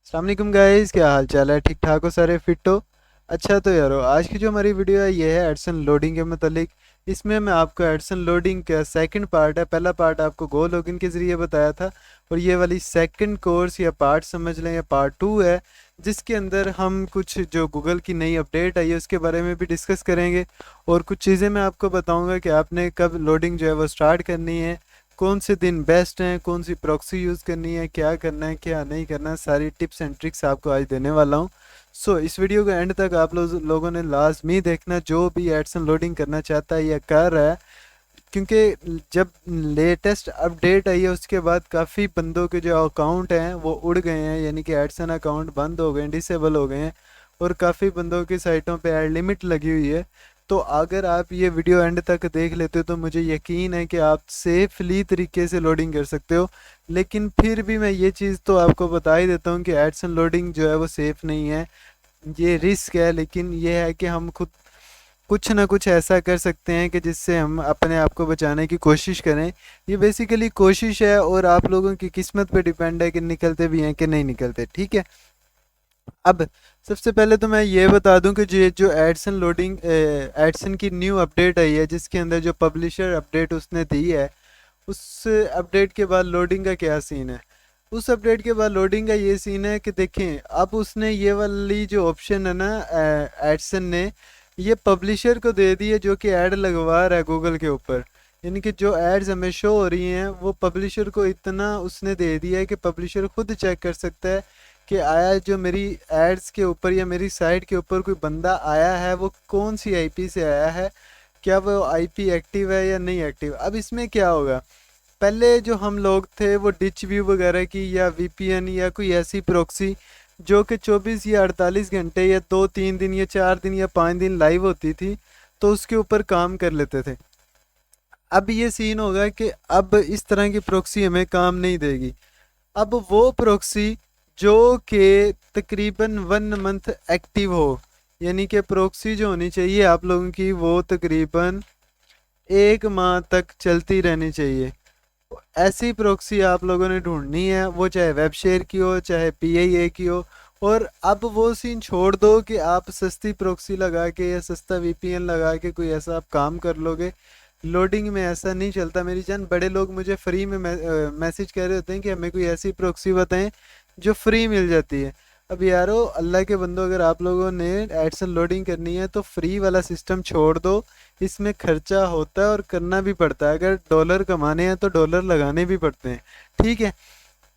अस्सलाम वालेकुम गाइस, क्या हाल चाल है? ठीक ठाक हो? सारे फिट हो? अच्छा तो यारो, आज की जो हमारी वीडियो है ये है एडसन लोडिंग के मतलब। इसमें मैं आपको एडसन लोडिंग का सेकंड पार्ट है। पहला पार्ट आपको गो लॉगिन के ज़रिए बताया था, और ये वाली सेकंड कोर्स या पार्ट समझ लें या पार्ट टू है, जिसके अंदर हम कुछ जो गूगल की नई अपडेट आई है उसके बारे में भी डिस्कस करेंगे। और कुछ चीज़ें मैं आपको बताऊंगा कि आपने कब लोडिंग जो है वो स्टार्ट करनी है, कौन से दिन बेस्ट हैं, कौन सी प्रॉक्सी यूज़ करनी है, क्या करना है क्या नहीं करना है, सारी टिप्स एंड ट्रिक्स आपको आज देने वाला हूँ। सो इस वीडियो के एंड तक आप लोगों ने लाजमी देखना, जो भी एडसन लोडिंग करना चाहता है या कर रहा है, क्योंकि जब लेटेस्ट अपडेट आई है उसके बाद काफ़ी बंदों के जो अकाउंट हैं वो उड़ गए हैं, यानी कि एडसन अकाउंट बंद हो गए हैं, डिसेबल हो गए हैं। और काफ़ी बंदों की साइटों पे ऐड लिमिट लगी हुई है। तो अगर आप ये वीडियो एंड तक देख लेते हो तो मुझे यकीन है कि आप सेफली तरीके से लोडिंग कर सकते हो। लेकिन फिर भी मैं ये चीज़ तो आपको बता ही देता हूँ कि एडसन लोडिंग जो है वो सेफ़ नहीं है, ये रिस्क है। लेकिन ये है कि हम खुद कुछ ना कुछ ऐसा कर सकते हैं कि जिससे हम अपने आप को बचाने की कोशिश करें। ये बेसिकली कोशिश है, और आप लोगों की किस्मत पे डिपेंड है कि निकलते भी हैं कि नहीं निकलते। ठीक है। अब सबसे पहले तो मैं ये बता दूं कि जो एडसन लोडिंग एडसन की न्यू अपडेट आई है, जिसके अंदर जो पब्लिशर अपडेट उसने दी है, उस अपडेट के बाद लोडिंग का क्या सीन है। उस अपडेट के बाद लोडिंग का ये सीन है कि देखें, अब उसने ये वाली जो ऑप्शन है ना, एडसन ने ये पब्लिशर को दे दी है जो कि ऐड लगवा रहा है गूगल के ऊपर। यानी कि जो एड्स हमें शो हो रही हैं वो पब्लिशर को इतना उसने दे दिया है कि पब्लिशर खुद चेक कर सकता है कि आया जो मेरी एड्स के ऊपर या मेरी साइट के ऊपर कोई बंदा आया है वो कौन सी आईपी से आया है, क्या वो आईपी एक्टिव है या नहीं एक्टिव। अब इसमें क्या होगा, पहले जो हम लोग थे वो डिच व्यू वगैरह की या वीपीएन या कोई ऐसी प्रॉक्सी जो कि 24 या 48 घंटे या 2-3 दिन या 4 दिन या 5 दिन लाइव होती थी, तो उसके ऊपर काम कर लेते थे। अब ये सीन होगा कि अब इस तरह की प्रॉक्सी हमें काम नहीं देगी। अब वो प्रॉक्सी जो कि तकरीबन 1 मंथ एक्टिव हो, यानी कि प्रॉक्सी जो होनी चाहिए आप लोगों की वो तकरीबन 1 माह तक चलती रहनी चाहिए। ऐसी प्रॉक्सी आप लोगों ने ढूंढनी है, वो चाहे वेब शेयर की हो चाहे पीआईए की हो। और अब वो सीन छोड़ दो कि आप सस्ती प्रॉक्सी लगा के या सस्ता वीपीएन लगा के कोई ऐसा आप काम कर लोगे। लोडिंग में ऐसा नहीं चलता मेरी जान। बड़े लोग मुझे फ्री में मैसेज कर रहे होते हैं कि हमें कोई ऐसी प्रॉक्सी बताएं जो फ्री मिल जाती है। अब यारो अल्लाह के बंदो, अगर आप लोगों ने एडसन लोडिंग करनी है तो फ्री वाला सिस्टम छोड़ दो। इसमें खर्चा होता है और करना भी पड़ता है। अगर डॉलर कमाने हैं तो डॉलर लगाने भी पड़ते हैं। ठीक है।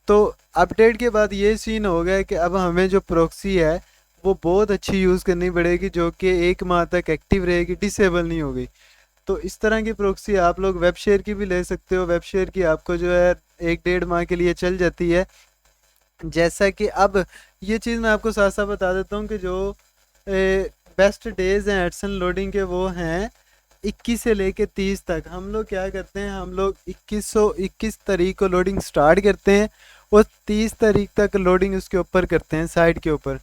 तो अपडेट के बाद ये सीन हो गया कि अब हमें जो प्रॉक्सी है वो बहुत अच्छी यूज़ करनी पड़ेगी, जो कि 1 माह तक एक्टिव रहेगी, डिसेबल नहीं होगी। तो इस तरह की प्रॉक्सी आप लोग वेब शेयर की भी ले सकते हो। वेब शेयर की आपको जो है 1-1.5 माह के लिए चल जाती है। जैसा कि अब ये चीज़ मैं आपको साथ साथ बता देता हूँ कि जो बेस्ट डेज हैं एडसन लोडिंग के वो हैं 21 से लेके 30 तक। हम लोग क्या करते हैं, हम लोग 21 तारीख को लोडिंग स्टार्ट करते हैं और 30 तारीख तक लोडिंग उसके ऊपर करते हैं साइट के ऊपर।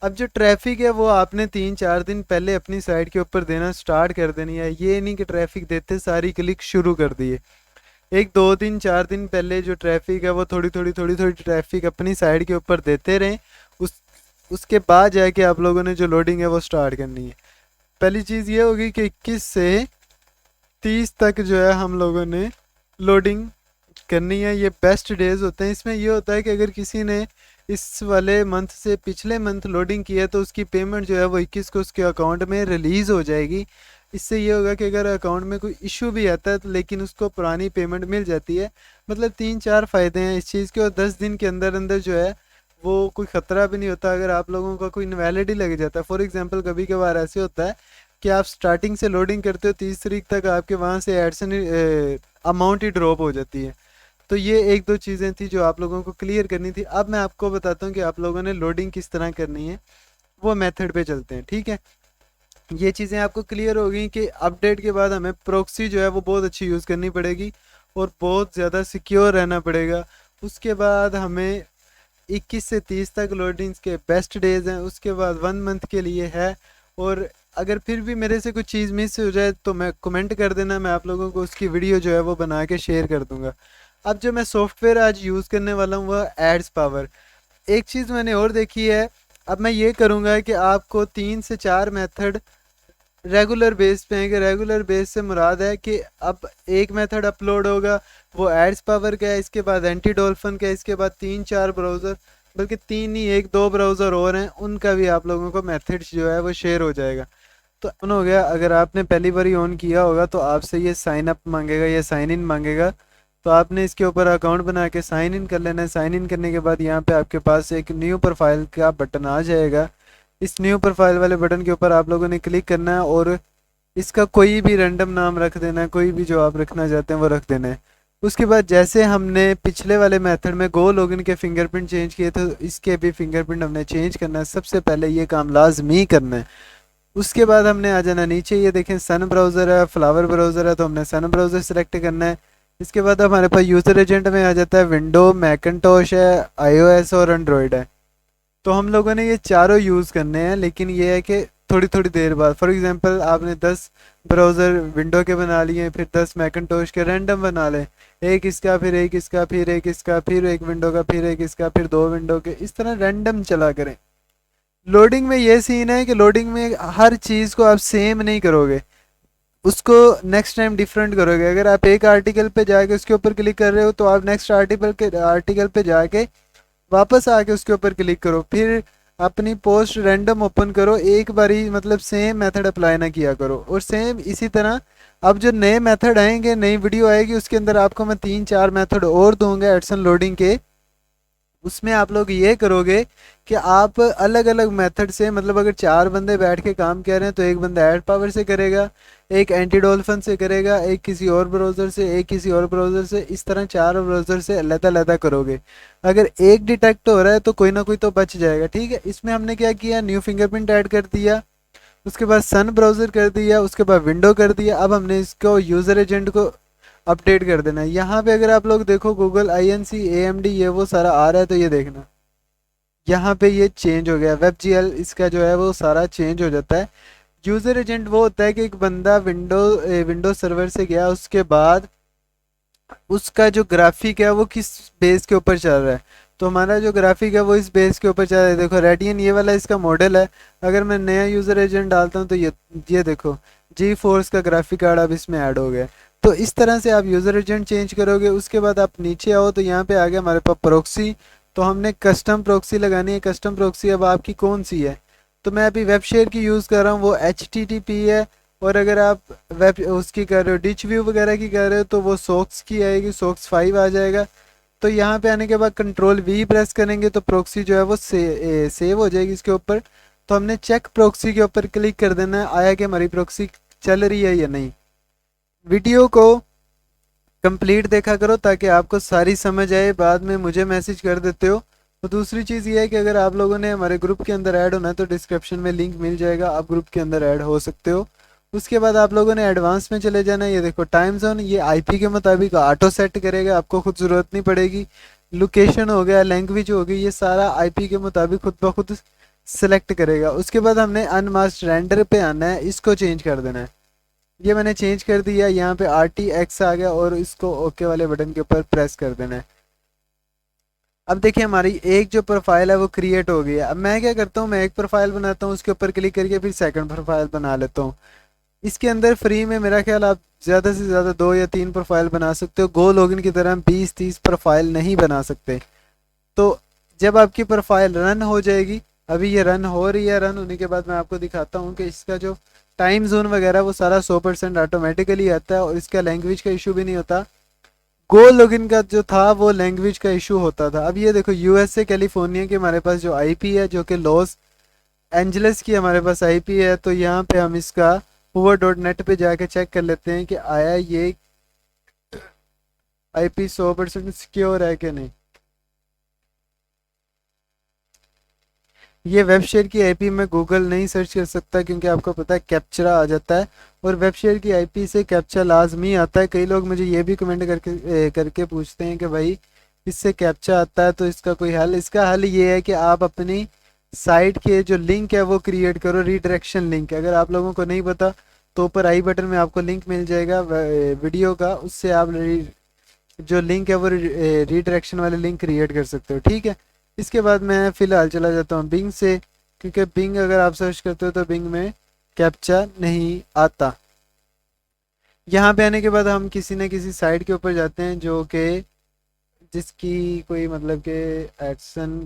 अब जो ट्रैफिक है वो आपने 3-4 दिन पहले अपनी साइट के ऊपर देना स्टार्ट कर देनी है। ये नहीं कि ट्रैफिक देते सारी क्लिक शुरू कर दिए। 1-2 दिन 4 दिन पहले जो ट्रैफिक है वो थोड़ी थोड़ी ट्रैफिक अपनी साइड के ऊपर देते रहें। उस उसके बाद जाके आप लोगों ने जो लोडिंग है वो स्टार्ट करनी है। पहली चीज़ ये होगी कि 21 से 30 तक जो है हम लोगों ने लोडिंग करनी है। ये बेस्ट डेज होते हैं। इसमें ये होता है कि अगर किसी ने इस वाले मंथ से पिछले मंथ लोडिंग किया है तो उसकी पेमेंट जो है वो 21 को उसके अकाउंट में रिलीज़ हो जाएगी। इससे ये होगा कि अगर अकाउंट में कोई इशू भी आता है तो लेकिन उसको पुरानी पेमेंट मिल जाती है। मतलब 3-4 फ़ायदे हैं इस चीज़ के। और 10 दिन के अंदर अंदर जो है वो कोई ख़तरा भी नहीं होता अगर आप लोगों का कोई इनवैलिड ही लग जाता है। फॉर एग्जांपल कभी कभार ऐसे होता है कि आप स्टार्टिंग से लोडिंग करते हो, 30 तारीख तक आपके वहाँ से एडसन अमाउंट ही ड्रॉप हो जाती है। तो ये 1-2 चीज़ें थी जो आप लोगों को क्लियर करनी थी। अब मैं आपको बताता हूँ कि आप लोगों ने लोडिंग किस तरह करनी है, वो मेथड पे चलते हैं। ठीक है। ये चीज़ें आपको क्लियर हो गई कि अपडेट के बाद हमें प्रॉक्सी जो है वो बहुत अच्छी यूज़ करनी पड़ेगी और बहुत ज़्यादा सिक्योर रहना पड़ेगा। उसके बाद हमें 21 से 30 तक लोडिंग्स के बेस्ट डेज हैं, उसके बाद 1 मंथ के लिए है। और अगर फिर भी मेरे से कुछ चीज़ मिस हो जाए तो मैं कमेंट कर देना, मैं आप लोगों को उसकी वीडियो जो है वो बना के शेयर कर दूंगा। अब जो मैं सॉफ्टवेयर आज यूज़ करने वाला हूँ वह एड्स पावर। एक चीज़ मैंने और देखी है, अब मैं ये करूँगा कि आपको 3 से 4 मेथड रेगुलर बेस पे है, कि रेगुलर बेस से मुराद है कि अब एक मेथड अपलोड होगा, वो एड्स पावर का है, इसके बाद एंटी डॉल्फिन का है, इसके बाद 3 4 ब्राउज़र, बल्कि तीन ही, एक दो ब्राउज़र और हैं, उनका भी आप लोगों को मेथड्स जो है वो शेयर हो जाएगा। तो ऑन हो गया। अगर आपने पहली बार ही ऑन किया होगा तो आपसे ये साइन अप मांगेगा, ये साइन इन मांगेगा, तो आपने इसके ऊपर अकाउंट बना के साइन इन कर लेना है। साइन इन करने के बाद यहाँ पे आपके पास एक न्यू प्रोफाइल का बटन आ जाएगा। इस न्यू प्रोफाइल वाले बटन के ऊपर आप लोगों ने क्लिक करना है और इसका कोई भी रैंडम नाम रख देना है, कोई भी जो आप रखना चाहते हैं वो रख देना है। उसके बाद जैसे हमने पिछले वाले मेथड में गो लॉगिन के फिंगरप्रिंट चेंज किए थे, तो इसके भी फिंगरप्रिंट हमने चेंज करना है। सबसे पहले ये काम लाजमी करना है। उसके बाद हमने आ जाना नीचे, ये देखें सन ब्राउज़र है, फ्लावर ब्राउज़र है, तो हमने सन ब्राउज़र सेलेक्ट करना है। इसके बाद हमारे पास यूज़र एजेंट में आ जाता है विंडो, मैकिन्टॉश है, आईओएस और एंड्रॉयड है। तो हम लोगों ने ये चारों यूज़ करने हैं, लेकिन ये है कि थोड़ी थोड़ी देर बाद। फॉर एग्जांपल आपने 10 ब्राउज़र विंडो के बना लिए, फिर 10 मैकिन्टॉश के रैंडम बना लें, एक इसका, फिर एक इसका, फिर एक इसका, फिर एक विंडो का, फिर एक इसका, फिर दो विंडो के, इस तरह रैंडम चला करें। लोडिंग में ये सीन है कि लोडिंग में हर चीज़ को आप सेम नहीं करोगे, उसको नेक्स्ट टाइम डिफरेंट करोगे। अगर आप एक आर्टिकल पे जाके उसके ऊपर क्लिक कर रहे हो, तो आप नेक्स्ट आर्टिकल पे जाके वापस आके उसके ऊपर क्लिक करो, फिर अपनी पोस्ट रैंडम ओपन करो। एक बारी मतलब सेम मेथड अप्लाई ना किया करो। और सेम इसी तरह अब जो नए मेथड आएंगे, नई वीडियो आएगी, उसके अंदर आपको मैं 3 4 मेथड और दूंगा एडसन लोडिंग के। उसमें आप लोग ये करोगे कि आप अलग अलग मेथड से, मतलब अगर 4 बंदे बैठ के काम कर रहे हैं तो एक बंदा ऐड पावर से करेगा, एक एंटी डॉल्फिन से करेगा, एक किसी और ब्राउज़र से, एक किसी और ब्राउज़र से, इस तरह 4 ब्राउज़र से अलग-अलग करोगे। अगर एक डिटेक्ट हो रहा है तो कोई ना कोई तो बच जाएगा, ठीक है। इसमें हमने क्या किया, न्यू फिंगरप्रिंट ऐड कर दिया, उसके बाद सन ब्राउज़र कर दिया, उसके बाद विंडो कर दिया। अब हमने इसको यूज़र एजेंट को अपडेट कर देना है। यहाँ पे अगर आप लोग देखो गूगल INC AMD ये वो सारा आ रहा है, तो ये देखना यहाँ पे ये चेंज हो गया। वेब GL इसका जो है वो सारा चेंज हो जाता है। यूज़र एजेंट वो होता है कि एक बंदा विंडो सर्वर से गया, उसके बाद उसका जो ग्राफिक है वो किस बेस के ऊपर चल रहा है। तो हमारा जो ग्राफिक है वो इस बेस के ऊपर चल रहा है। देखो रेडियन ये वाला इसका मॉडल है। अगर मैं नया यूज़र एजेंट डालता हूँ तो ये देखो जी फोर्स का ग्राफिक कार्ड अब इसमें ऐड हो गया। तो इस तरह से आप यूज़र एजेंट चेंज करोगे। उसके बाद आप नीचे आओ तो यहाँ पे आ गया हमारे पास प्रोक्सी। तो हमने कस्टम प्रोक्सी लगानी है। कस्टम प्रोक्सी अब आपकी कौन सी है, तो मैं अभी वेब शेयर की यूज़ कर रहा हूँ, वो HTTP है। और अगर आप वेब उसकी कर रहे हो, डिच व्यू वगैरह की कर रहे हो, तो वो सोक्स की आएगी, सोक्स 5 आ जाएगा। तो यहाँ पे आने के बाद कंट्रोल V प्रेस करेंगे तो प्रोक्सी जो है वो सेव हो जाएगी इसके ऊपर। तो हमने चेक प्रोक्सी के ऊपर क्लिक कर देना है, आया कि हमारी प्रोक्सी चल रही है या नहीं। वीडियो को कंप्लीट देखा करो ताकि आपको सारी समझ आए, बाद में मुझे मैसेज कर देते हो। तो दूसरी चीज़ ये है कि अगर आप लोगों ने हमारे ग्रुप के अंदर ऐड होना है तो डिस्क्रिप्शन में लिंक मिल जाएगा, आप ग्रुप के अंदर ऐड हो सकते हो। उसके बाद आप लोगों ने एडवांस में चले जाना है। ये देखो टाइम जोन, ये IP के मुताबिक ऑटो सेट करेगा, आपको खुद ज़रूरत नहीं पड़ेगी। लोकेशन हो गया, लैंग्वेज हो गई, ये सारा IP के मुताबिक खुद ब खुद सेलेक्ट करेगा। उसके बाद हमने अनमास्क रेंडर पे आना है, इसको चेंज कर देना है। ये मैंने चेंज कर दिया, यहाँ पे RTX आ गया और इसको ओके वाले बटन के ऊपर प्रेस कर देना है। अब देखिए हमारी एक जो प्रोफाइल है वो क्रिएट हो गई है। अब मैं क्या करता हूँ, मैं एक प्रोफाइल बनाता हूँ, उसके ऊपर क्लिक करके फिर सेकंड प्रोफाइल बना लेता हूँ। इसके अंदर फ्री में मेरा ख्याल आप ज़्यादा से ज़्यादा 2 या 3 प्रोफाइल बना सकते हो। गो लॉगिन की तरह 20 30 प्रोफाइल नहीं बना सकते। तो जब आपकी प्रोफाइल रन हो जाएगी, अभी ये रन हो रही है, रन होने के बाद मैं आपको दिखाता हूँ कि इसका जो टाइम जोन वगैरह वो सारा 100% ऑटोमेटिकली आता है और इसका लैंग्वेज का इशू भी नहीं होता। गो लॉगिन का जो था वो लैंग्वेज का इशू होता था। अब ये देखो USA कैलिफोर्निया की हमारे पास जो IP है, जो कि लॉस एंजलिस की हमारे पास IP है। तो यहाँ पे हम इसका hoover.net पे जाके चेक कर लेते हैं कि आया ये IP 100% सिक्योर है कि नहीं। ये वेब शेयर की IP में गूगल नहीं सर्च कर सकता, क्योंकि आपको पता है कैप्चरा आ जाता है और वेब शेयर की IP से कैप्चा लाजमी आता है। कई लोग मुझे ये भी कमेंट करके पूछते हैं कि भाई इससे कैप्चा आता है तो इसका कोई हल। इसका हल ये है कि आप अपनी साइट के जो लिंक है वो क्रिएट करो, रीडायरेक्शन लिंक। अगर आप लोगों को नहीं पता तो ऊपर आई बटन में आपको लिंक मिल जाएगा वीडियो का, उससे आप जो लिंक है वो रीडायरेक्शन वाले लिंक क्रिएट कर सकते हो, ठीक है। इसके बाद मैं फ़िलहाल चला जाता हूँ बिंग से, क्योंकि बिंग अगर आप सर्च करते हो तो बिंग में कैप्चा नहीं आता। यहाँ पे आने के बाद हम किसी न किसी साइट के ऊपर जाते हैं जो कि जिसकी कोई मतलब कि एडसन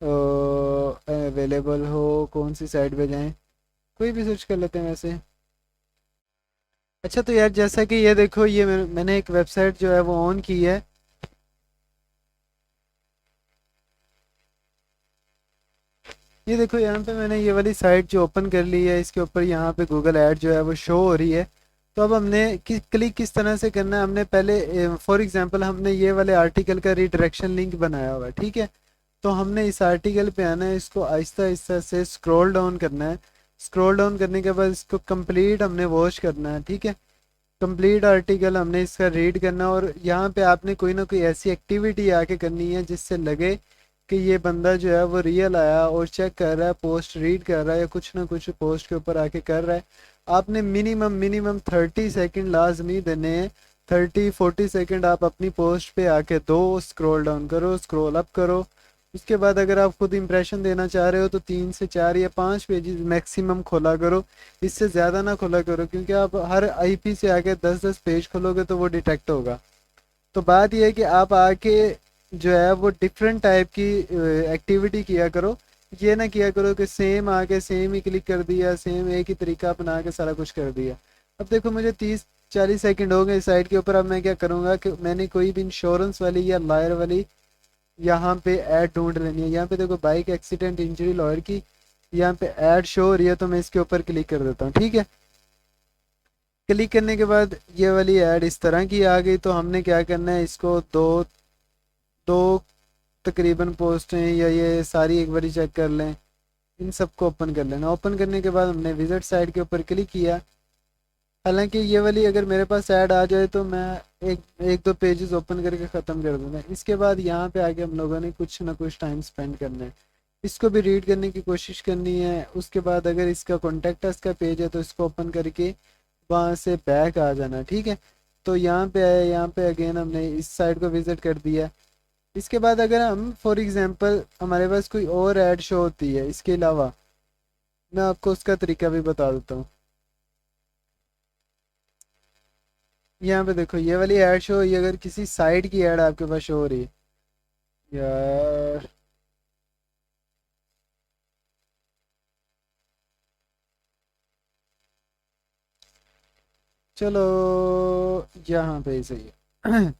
अवेलेबल हो। कौन सी साइट पे जाएं, कोई भी सर्च कर लेते हैं वैसे। अच्छा तो यार जैसा कि ये देखो, ये मैंने एक वेबसाइट जो है वो ऑन की है। ये देखो यहाँ पे मैंने ये वाली साइट जो ओपन कर ली है, इसके ऊपर यहाँ पे गूगल ऐड जो है वो शो हो रही है। तो अब हमने क्लिक किस तरह से करना है, हमने पहले फॉर एग्जांपल हमने ये वाले आर्टिकल का रीडायरेक्शन लिंक बनाया हुआ है, ठीक है। तो हमने इस आर्टिकल पे आना है, इसको आहिस्ता आहिस्ता से स्क्रॉल डाउन करना है। स्क्रॉल डाउन करने के बाद इसको कंप्लीट हमने वॉच करना है, ठीक है। कंप्लीट आर्टिकल हमने इसका रीड करना, और यहाँ पे आपने कोई ना कोई ऐसी एक्टिविटी आके करनी है जिससे लगे कि ये बंदा जो है वो रियल आया और चेक कर रहा है, पोस्ट रीड कर रहा है या कुछ ना कुछ पोस्ट के ऊपर आके कर रहा है। आपने मिनिमम मिनिमम 30 सेकंड लाजमी देने हैं। 30-40 सेकंड आप अपनी पोस्ट पे आके दो, स्क्रॉल डाउन करो, स्क्रॉल अप करो। उसके बाद अगर आप खुद इंप्रेशन देना चाह रहे हो तो 3 से 4 या 5 पेजेस मैक्सिमम खोला करो। इससे ज़्यादा ना खोला करो, क्योंकि आप हर आईपी से आके 10-10 पेज खोलोगे तो वो डिटेक्ट होगा। तो बात यह है कि आप आके जो है वो डिफरेंट टाइप की एक्टिविटी किया करो। ये ना किया करो कि सेम आके सेम ही क्लिक कर दिया, सेम एक ही तरीका अपना के सारा कुछ कर दिया। अब देखो मुझे 30-40 सेकंड हो गए इस साइड के ऊपर। अब मैं क्या करूँगा कि मैंने कोई भी इंश्योरेंस वाली या लायर वाली यहाँ पे ऐड ढूंढ लेनी है। यहाँ पे देखो बाइक एक्सीडेंट इंजरी लॉयर की यहाँ पे ऐड शो हो रही है, तो मैं इसके ऊपर क्लिक कर देता हूँ, ठीक है। क्लिक करने के बाद ये वाली ऐड इस तरह की आ गई। तो हमने क्या करना है, इसको दो दो तकरीबन पोस्ट हैं या ये सारी एक बारी चेक कर लें, इन सबको ओपन कर लेना। ओपन करने के बाद हमने विजिट साइट के ऊपर क्लिक किया। हालांकि ये वाली अगर मेरे पास ऐड आ जाए तो मैं एक एक दो पेजेस ओपन करके ख़त्म कर दूंगा। इसके बाद यहाँ पे आके हम लोगों ने कुछ ना कुछ टाइम स्पेंड करना है, इसको भी रीड करने की कोशिश करनी है। उसके बाद अगर इसका कॉन्टेक्ट अस का पेज है तो इसको ओपन करके वहाँ से बैक आ जाना, ठीक है। तो यहाँ पे आया, यहाँ पे अगेन हमने इस साइट को विज़िट कर दिया। इसके बाद अगर हम फॉर एग्जांपल हमारे पास कोई और ऐड शो होती है इसके अलावा, मैं आपको उसका तरीका भी बता देता हूँ। यहाँ पे देखो ये वाली ऐड शो, ये अगर किसी साइट की ऐड आपके पास शो हो रही है यार, चलो यहाँ पे ही सही है।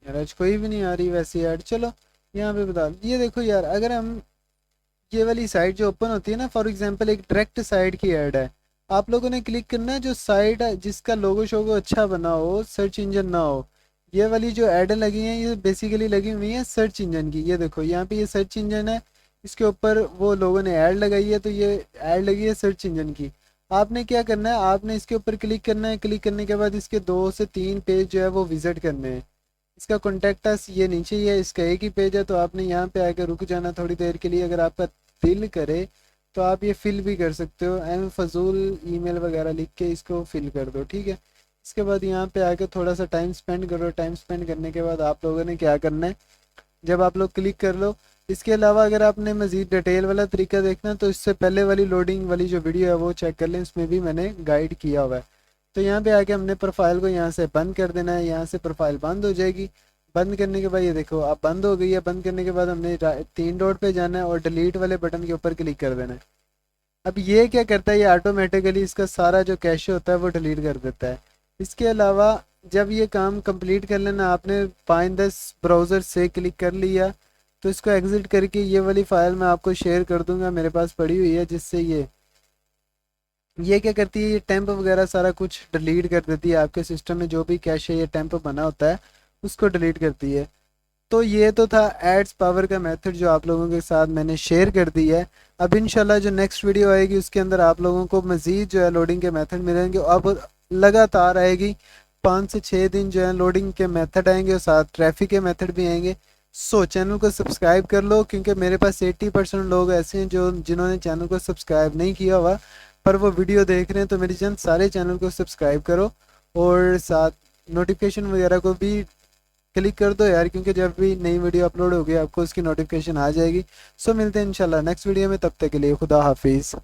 यार आज कोई भी नहीं आ रही वैसी ऐड, चलो यहाँ पे बता। ये देखो यार, अगर हम ये वाली साइट जो ओपन होती है ना, फॉर एग्जांपल एक डायरेक्ट साइट की ऐड है, आप लोगों ने क्लिक करना है जो साइट है जिसका लोगो शोगो अच्छा बना हो, सर्च इंजन ना हो। ये वाली जो ऐड लगी हैं ये बेसिकली लगी हुई है सर्च इंजन की। ये देखो यहाँ पे ये सर्च इंजन है, इसके ऊपर वो लोगों ने ऐड लगाई है, तो ये ऐड लगी है सर्च इंजन की। आपने क्या करना है, आपने इसके ऊपर क्लिक करना है। क्लिक करने के बाद इसके 2 से 3 पेज जो है वो विजिट करने हैं। इसका कॉन्टेक्ट अस ये नीचे ही है, इसका एक ही पेज है, तो आपने यहाँ पे आकर रुक जाना थोड़ी देर के लिए। अगर आपका दिल करे तो आप ये फिल भी कर सकते हो, एम फजूल ईमेल वगैरह लिख के इसको फिल कर दो, ठीक है। इसके बाद यहाँ पे आके थोड़ा सा टाइम स्पेंड करो। टाइम स्पेंड करने के बाद आप लोगों ने क्या करना है, जब आप लोग क्लिक कर लो, इसके अलावा अगर आपने मज़ीद डिटेल वाला तरीका देखना है तो इससे पहले वाली लोडिंग वाली जो वीडियो है वो चेक कर लें, इसमें भी मैंने गाइड किया हुआ है। तो यहाँ पे आके हमने प्रोफाइल को यहाँ से बंद कर देना है। यहाँ से प्रोफाइल बंद हो जाएगी। बंद करने के बाद ये देखो आप बंद हो गई है। बंद करने के बाद हमने 3 डॉट पे जाना है और डिलीट वाले बटन के ऊपर क्लिक कर देना है। अब ये क्या करता है, ये ऑटोमेटिकली इसका सारा जो कैश होता है वो डिलीट कर देता है। इसके अलावा जब ये काम कंप्लीट कर लेना, आपने 5-10 ब्राउज़र से क्लिक कर लिया तो इसको एग्जिट करके ये वाली फ़ाइल मैं आपको शेयर कर दूंगा, मेरे पास पड़ी हुई है। जिससे ये क्या करती है, ये टेम्प वगैरह सारा कुछ डिलीट कर देती है। आपके सिस्टम में जो भी कैश है ये टेम्प बना होता है उसको डिलीट करती है। तो ये तो था एड्स पावर का मेथड जो आप लोगों के साथ मैंने शेयर कर दी है। अब इंशाल्लाह जो नेक्स्ट वीडियो आएगी उसके अंदर आप लोगों को मज़ीद जो है लोडिंग के मेथड मिलेंगे। अब लगातार आएगी, 5 से 6 दिन जो है लोडिंग के मेथड आएंगे और साथ ट्रैफिक के मेथड भी आएंगे। सो चैनल को सब्सक्राइब कर लो, क्योंकि मेरे पास 80% लोग ऐसे हैं जो जिन्होंने चैनल को सब्सक्राइब नहीं किया हुआ पर वो वीडियो देख रहे हैं। तो मेरी जन सारे चैनल को सब्सक्राइब करो और साथ नोटिफिकेशन वगैरह को भी क्लिक कर दो यार, क्योंकि जब भी नई वीडियो अपलोड होगी आपको उसकी नोटिफिकेशन आ जाएगी। सो मिलते हैं इंशाल्लाह नेक्स्ट वीडियो में, तब तक के लिए खुदा हाफिज़।